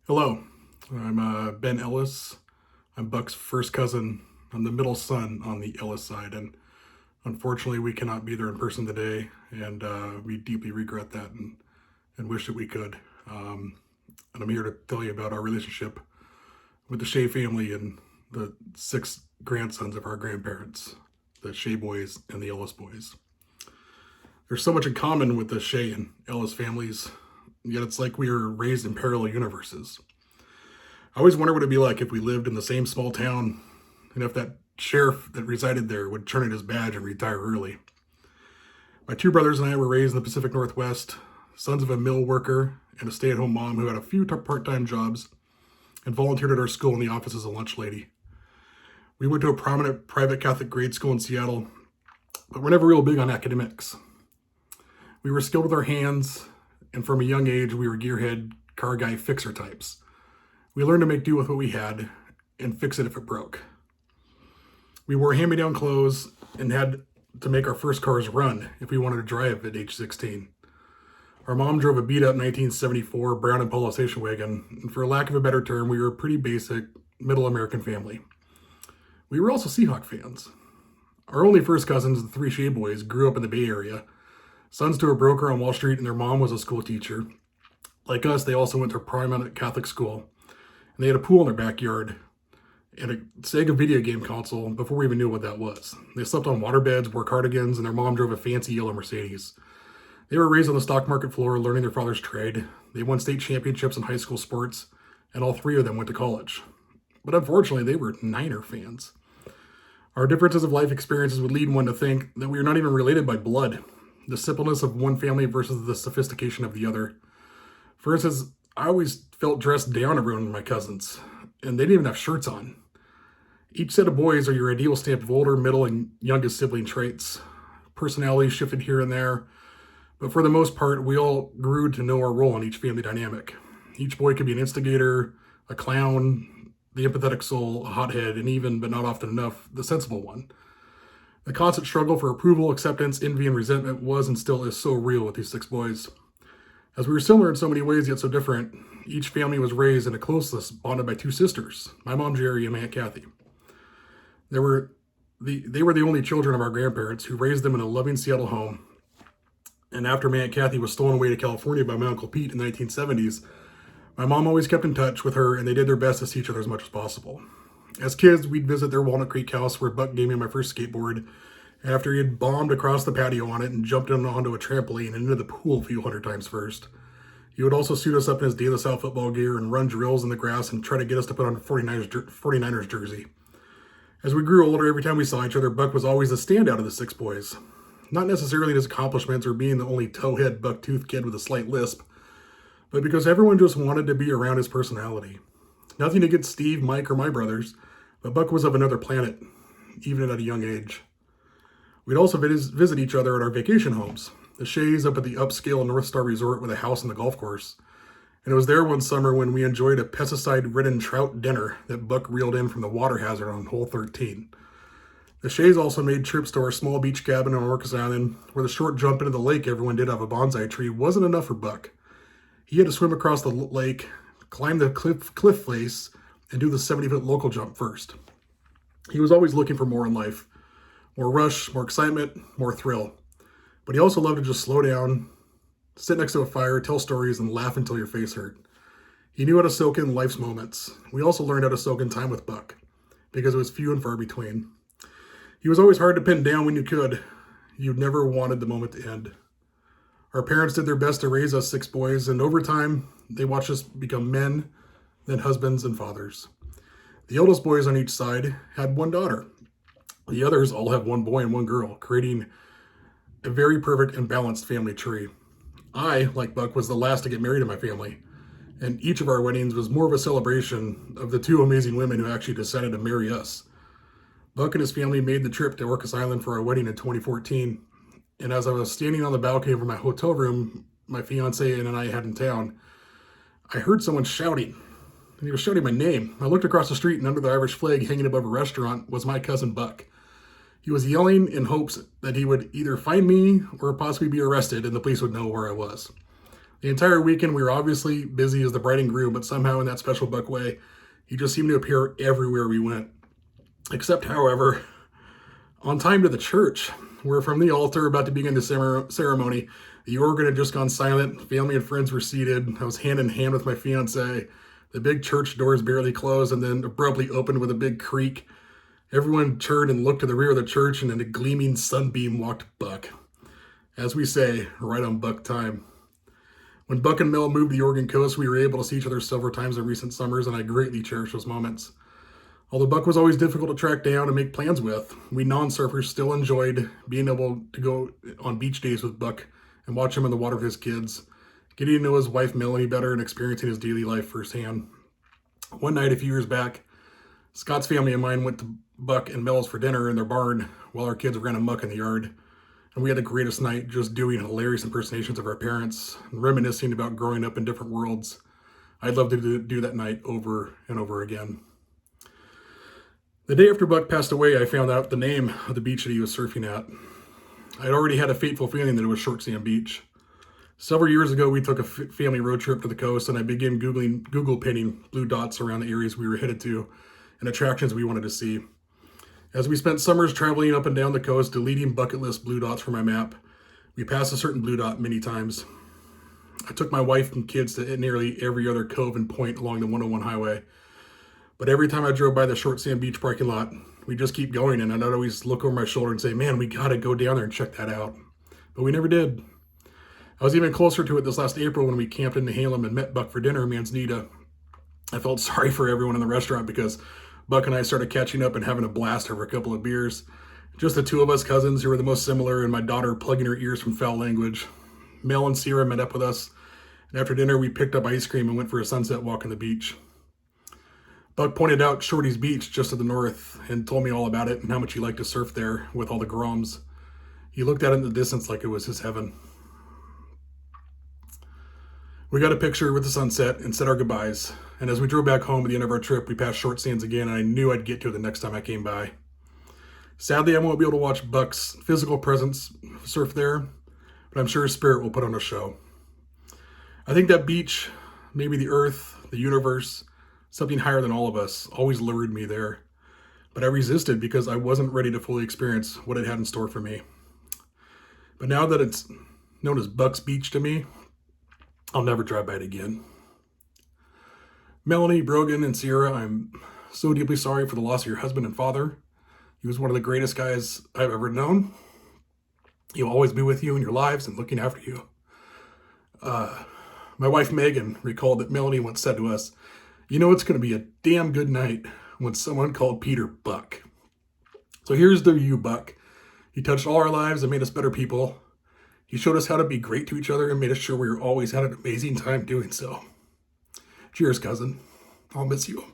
Hello, I'm Ben Ellis. I'm Buck's first cousin. I'm the middle son on the Ellis side, and unfortunately, we cannot be there in person today, and we deeply regret that and wish that we could. And I'm here to tell you about our relationship with the Shea family and the six grandsons of our grandparents, the Shea boys and the Ellis boys. There's so much in common with the Shea and Ellis families, yet it's like we were raised in parallel universes. I always wonder what it'd be like if we lived in the same small town and if that sheriff that resided there would turn in his badge and retire early. My two brothers and I were raised in the Pacific Northwest, sons of a mill worker and a stay at home mom who had a few part time jobs and volunteered at our school in the office as a lunch lady. We went to a prominent private Catholic grade school in Seattle, but we're never real big on academics. We were skilled with our hands, and from a young age, we were gearhead, car guy, fixer types. We learned to make do with what we had and fix it if it broke. We wore hand-me-down clothes and had to make our first cars run if we wanted to drive at age 16. Our mom drove a beat-up 1974 Brown Impala station wagon, and for lack of a better term, we were a pretty basic middle American family. We were also Seahawk fans. Our only first cousins, the three Shea boys, grew up in the Bay Area, sons to a broker on Wall Street, and their mom was a school teacher. Like us, they also went to a prominent Catholic school. And they had a pool in their backyard and a Sega video game console before we even knew what that was. They slept on waterbeds, wore cardigans, and their mom drove a fancy yellow Mercedes. They were raised on the stock market floor, learning their father's trade. They won state championships in high school sports, and all three of them went to college. But unfortunately, they were Niner fans. Our differences of life experiences would lead one to think that we are not even related by blood. The simpleness of one family versus the sophistication of the other. For instance, I always felt dressed down around my cousins, and they didn't even have shirts on. Each set of boys are your ideal stamp of older, middle, and youngest sibling traits. Personalities shifted here and there, but for the most part, we all grew to know our role in each family dynamic. Each boy could be an instigator, a clown, the empathetic soul, a hothead, and even, but not often enough, the sensible one. The constant struggle for approval, acceptance, envy, and resentment was and still is so real with these six boys. As we were similar in so many ways, yet so different, each family was raised in a closeness bonded by two sisters, my mom Jerry and my aunt Kathy. They were the only children of our grandparents who raised them in a loving Seattle home. And after my aunt Kathy was stolen away to California by my uncle Pete in the 1970s, my mom always kept in touch with her and they did their best to see each other as much as possible. As kids, we'd visit their Walnut Creek house where Buck gave me my first skateboard after he had bombed across the patio on it and jumped onto a trampoline and into the pool a few hundred times first. He would also suit us up in his De La Salle football gear and run drills in the grass and try to get us to put on a 49ers jersey. As we grew older, every time we saw each other, Buck was always the standout of the six boys. Not necessarily in his accomplishments or being the only towhead buck-toothed kid with a slight lisp, but because everyone just wanted to be around his personality. Nothing against Steve, Mike, or my brothers, but Buck was of another planet, even at a young age. We'd also visit each other at our vacation homes, the Shays up at the upscale North Star Resort with a house and the golf course. And it was there one summer when we enjoyed a pesticide-ridden trout dinner that Buck reeled in from the water hazard on hole 13. The Shays also made trips to our small beach cabin on Orcas Island, where the short jump into the lake everyone did off a bonsai tree wasn't enough for Buck. He had to swim across the lake, climb the cliff face, and do the 70-foot local jump first. He was always looking for more in life. More rush, more excitement, more thrill. But he also loved to just slow down, sit next to a fire, tell stories, and laugh until your face hurt. He knew how to soak in life's moments. We also learned how to soak in time with Buck, because it was few and far between. He was always hard to pin down when you could. You never wanted the moment to end. Our parents did their best to raise us six boys, and over time, they watched us become men, then husbands and fathers. The eldest boys on each side had one daughter. The others all have one boy and one girl, creating a very perfect and balanced family tree. I, like Buck, was the last to get married in my family, and each of our weddings was more of a celebration of the two amazing women who actually decided to marry us. Buck and his family made the trip to Orcas Island for our wedding in 2014, and as I was standing on the balcony of my hotel room my fiance and I had in town, I heard someone shouting, and he was shouting my name. I looked across the street, and under the Irish flag hanging above a restaurant was my cousin Buck. He was yelling in hopes that he would either find me or possibly be arrested and the police would know where I was. The entire weekend, we were obviously busy as the bride and groom, but somehow in that special Buck way, he just seemed to appear everywhere we went. Except, however, on time to the church. We're from the altar, about to begin the ceremony. The organ had just gone silent. Family and friends were seated. I was hand in hand with my fiance. The big church doors barely closed and then abruptly opened with a big creak. Everyone turned and looked to the rear of the church, and in a gleaming sunbeam walked Buck. As we say, right on Buck time. When Buck and Mel moved to the Oregon coast, we were able to see each other several times in recent summers, and I greatly cherish those moments. Although Buck was always difficult to track down and make plans with, we non-surfers still enjoyed being able to go on beach days with Buck and watch him in the water with his kids, getting to know his wife Melanie better and experiencing his daily life firsthand. One night a few years back, Scott's family and mine went to Buck and Mel's for dinner in their barn while our kids ran amok in the yard. And we had the greatest night just doing hilarious impersonations of our parents and reminiscing about growing up in different worlds. I'd love to do that night over and over again. The day after Buck passed away, I found out the name of the beach that he was surfing at. I'd already had a fateful feeling that it was Short Sand Beach. Several years ago, we took a family road trip to the coast, and I began Google pinning blue dots around the areas we were headed to and attractions we wanted to see. As we spent summers traveling up and down the coast, deleting bucket list blue dots from my map, we passed a certain blue dot many times. I took my wife and kids to nearly every other cove and point along the 101 highway. But every time I drove by the Short Sand Beach parking lot, we'd just keep going, and I'd always look over my shoulder and say, man, we gotta go down there and check that out. But we never did. I was even closer to it this last April when we camped in Nehalem and met Buck for dinner in Manzanita. I felt sorry for everyone in the restaurant because Buck and I started catching up and having a blast over a couple of beers. Just the two of us cousins who were the most similar, and my daughter plugging her ears from foul language. Mel and Sierra met up with us, and after dinner we picked up ice cream and went for a sunset walk on the beach. Buck pointed out Shorty's Beach just to the north and told me all about it and how much he liked to surf there with all the groms. He looked at it in the distance like it was his heaven. We got a picture with the sunset and said our goodbyes, and as we drove back home at the end of our trip, we passed Short Sands again, and I knew I'd get to it the next time I came by. Sadly, I won't be able to watch Buck's physical presence surf there, but I'm sure his spirit will put on a show. I think that beach, maybe the earth, the universe, something higher than all of us, always lured me there. But I resisted because I wasn't ready to fully experience what it had in store for me. But now that it's known as Buck's Beach to me, I'll never drive by it again. Melanie, Brogan, and Sierra, I'm so deeply sorry for the loss of your husband and father. He was one of the greatest guys I've ever known. He'll always be with you in your lives and looking after you. My wife Megan recalled that Melanie once said to us, you know, it's going to be a damn good night when someone called Peter Buck. So here's to you, Buck. He touched all our lives and made us better people. He showed us how to be great to each other and made us sure we always had an amazing time doing so. Cheers, cousin. I'll miss you.